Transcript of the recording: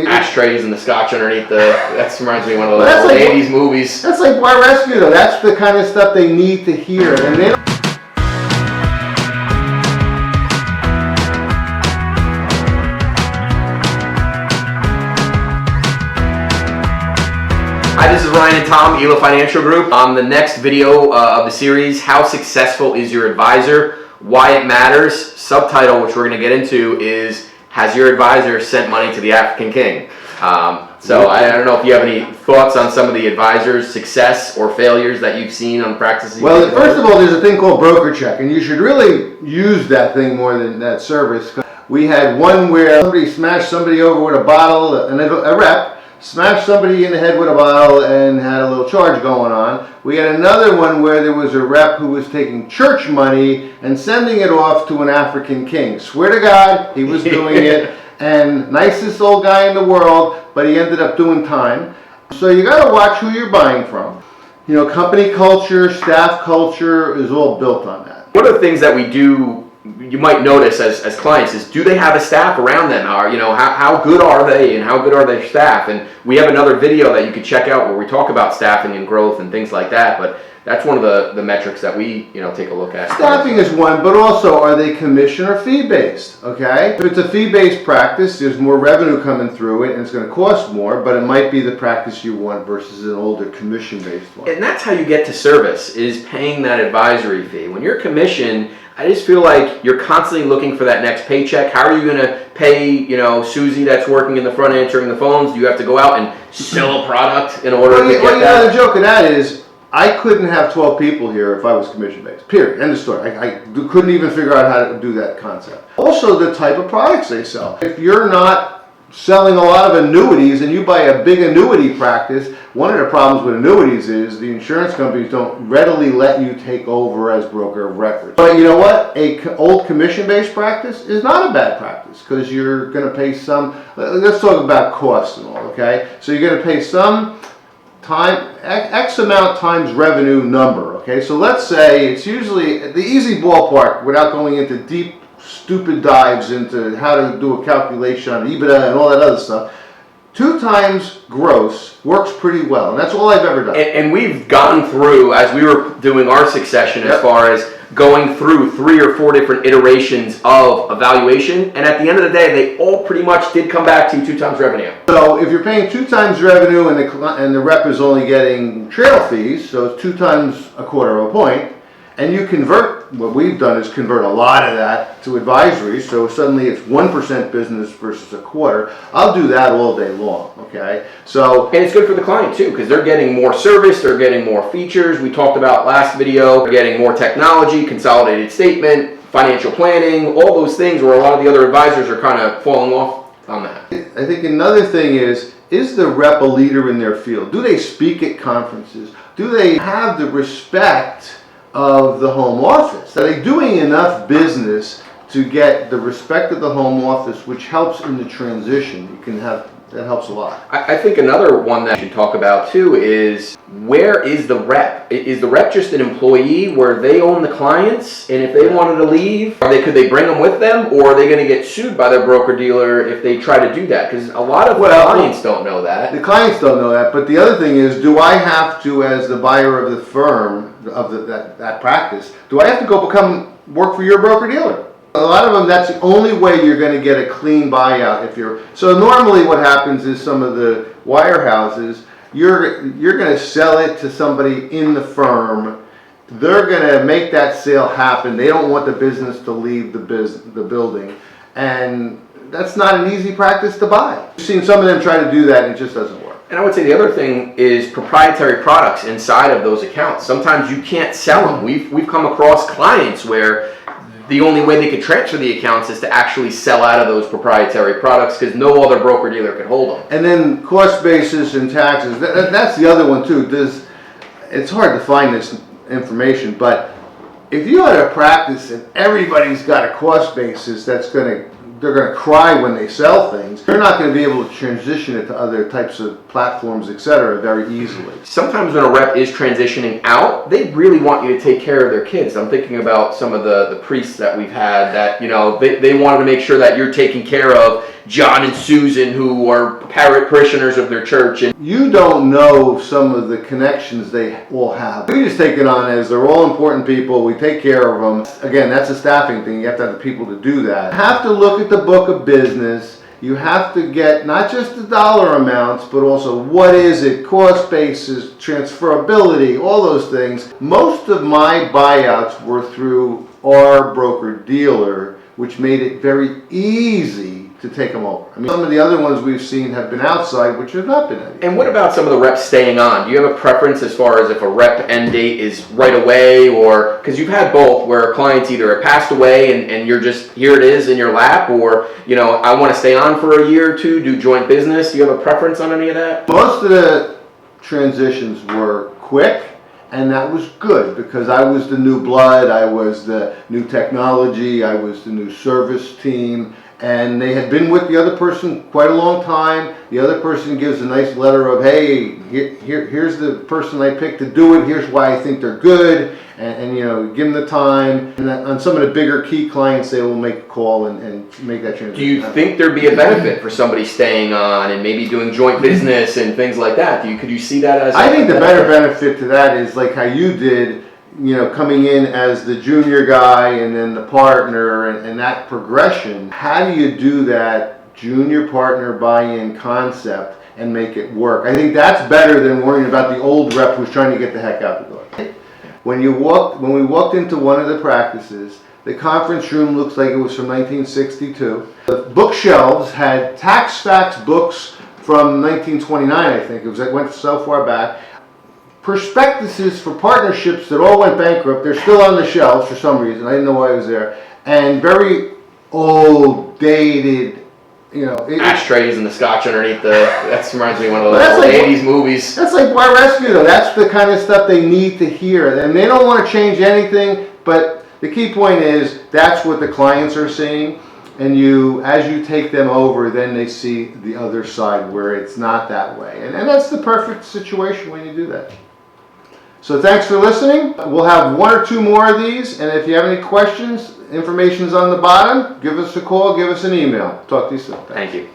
ashtrays and the scotch underneath the. That reminds me of one of those old 80s movies. That's like bar rescue, though. That's the kind of stuff they need to hear, and they don't. Hi, this is Ryan and Tom, Ela Financial Group. On the next video of the series, How Successful is Your Advisor? Why It Matters. Subtitle, which we're going to get into, is Has Your Advisor Sent Money to the African King? So I don't know if you have any thoughts on some of the advisors' success or failures that you've seen on practices. Well, first of all, there's a thing called broker check, and you should really use that thing more than that service. We had one where somebody smashed somebody over with a bottle, and a rep smashed somebody in the head with a bottle and had a little charge going on. We had another one where there was a rep who was taking church money and sending it off to an African king. Swear to God, he was doing it, and nicest old guy in the world, but he ended up doing time. So you got to watch who you're buying from. You know, company culture, staff culture is all built on that. One of the things that we do, you might notice as clients, is do they have a staff around them? How good are they, and how good are their staff? And we have another video that you could check out where we talk about staffing and growth and things like that. But that's one of the metrics that we take a look at. Staffing is one, but also are they commission or fee based? Okay, if it's a fee based practice, there's more revenue coming through it, and it's going to cost more, but it might be the practice you want versus an older commission based one. And that's how you get to service, is paying that advisory fee. When you're commission, I just feel like you're constantly looking for that next paycheck. How are you going to pay, Susie that's working in the front answering the phones? Do you have to go out and sell a product in order to get that? The joke of that is, I couldn't have 12 people here if I was commission-based, period. End of story. I couldn't even figure out how to do that concept. Also, the type of products they sell. If you're not selling a lot of annuities and you buy a big annuity practice, one of the problems with annuities is the insurance companies don't readily let you take over as broker of record. But you know what? Old commission-based practice is not a bad practice, because you're going to pay some. Let's talk about costs and all, okay? So you're going to pay some time, X amount times revenue number, okay? So let's say it's usually the easy ballpark, without going into deep, stupid dives into how to do a calculation on EBITDA and all that other stuff. 2 times gross works pretty well, and that's all I've ever done. And we've gone through, as we were doing our succession, as far as going through 3 or 4 different iterations of evaluation, and at the end of the day, they all pretty much did come back to 2 times revenue. So if you're paying 2 times revenue and the rep is only getting trail fees, so it's 2 times a quarter of a point, and you convert, what we've done is convert a lot of that to advisory, so suddenly it's 1% business versus a quarter. I'll do that all day long, okay? So, and it's good for the client too, because they're getting more service, they're getting more features. We talked about last video, they're getting more technology, consolidated statement, financial planning, all those things where a lot of the other advisors are kind of falling off on that. I think another thing is the rep a leader in their field? Do they speak at conferences? Do they have the respect of the home office? Are they doing enough business to get the respect of the home office, which helps in the transition? That helps a lot. I think another one that you should talk about too is, where is the rep? Is the rep just an employee where they own the clients, and if they wanted to leave, could they bring them with them, or are they going to get sued by their broker dealer if they try to do that? Because a lot of clients don't know that. The clients don't know that, but the other thing is, do I have to, as the buyer of the firm, of that practice, do I have to go work for your broker dealer? A lot of them, that's the only way you're going to get a clean buyout. So normally what happens is, some of the wirehouses, you're going to sell it to somebody in the firm. They're going to make that sale happen. They don't want the business to leave the building, and that's not an easy practice to buy. I've seen some of them try to do that, and it just doesn't work. And I would say the other thing is proprietary products inside of those accounts. Sometimes you can't sell them. We've come across clients where the only way they could transfer the accounts is to actually sell out of those proprietary products, because no other broker dealer could hold them. And then cost basis and taxes, that's the other one too. It's hard to find this information, but if you had a practice and everybody's got a cost basis, they're going to cry when they sell things. They're not going to be able to transition it to other types of platforms, etc., very easily. Sometimes when a rep is transitioning out, they really want you to take care of their kids. I'm thinking about some of the priests that we've had that, they wanted to make sure that you're taking care of John and Susan who are parishioners of their church. And You don't know some of the connections they all have. We just take it on as they're all important people. We take care of them. Again, that's a staffing thing. You have to have the people to do that. You have to look at the book of business. You have to get not just the dollar amounts, but also what is it, cost basis, transferability, all those things. Most of my buyouts were through our broker-dealer, which made it very easy to take them over. I mean, some of the other ones we've seen have been outside, which have not been any. And what about some of the reps staying on? Do you have a preference as far as if a rep end date is right away, or because you've had both where clients either have passed away and you're just, here it is in your lap, or, I want to stay on for a year or two, do joint business. Do you have a preference on any of that? Most of the transitions were quick, and that was good because I was the new blood, I was the new technology, I was the new service team, and they had been with the other person quite a long time. The other person gives a nice letter of, hey, here's the person I picked to do it, here's why I think they're good, and give them the time. And on some of the bigger key clients, they will make a call and make that transition. Do you think there'd be a benefit for somebody staying on and maybe doing joint business and things like that? Could you see that as I think the better benefit to that is like how you did, coming in as the junior guy and then the partner and that progression. How do you do that junior partner buy-in concept and make it work? I think that's better than worrying about the old rep who's trying to get the heck out the door. When we walked into one of the practices, the conference room looks like it was from 1962. The bookshelves had tax facts books from 1929, I think. It went so far back. Prospectuses for partnerships that all went bankrupt. They're still on the shelves for some reason. I didn't know why it was there. And very old, dated, ashtrays and the scotch underneath that reminds me of one of That's those like- 80s movies. That's like Bar Rescue, though. That's the kind of stuff they need to hear. And they don't want to change anything, but the key point is that's what the clients are seeing. And as you take them over, then they see the other side where it's not that way. And that's the perfect situation when you do that. So thanks for listening. We'll have one or two more of these. And if you have any questions, information's on the bottom. Give us a call, give us an email. Talk to you soon. Thank you.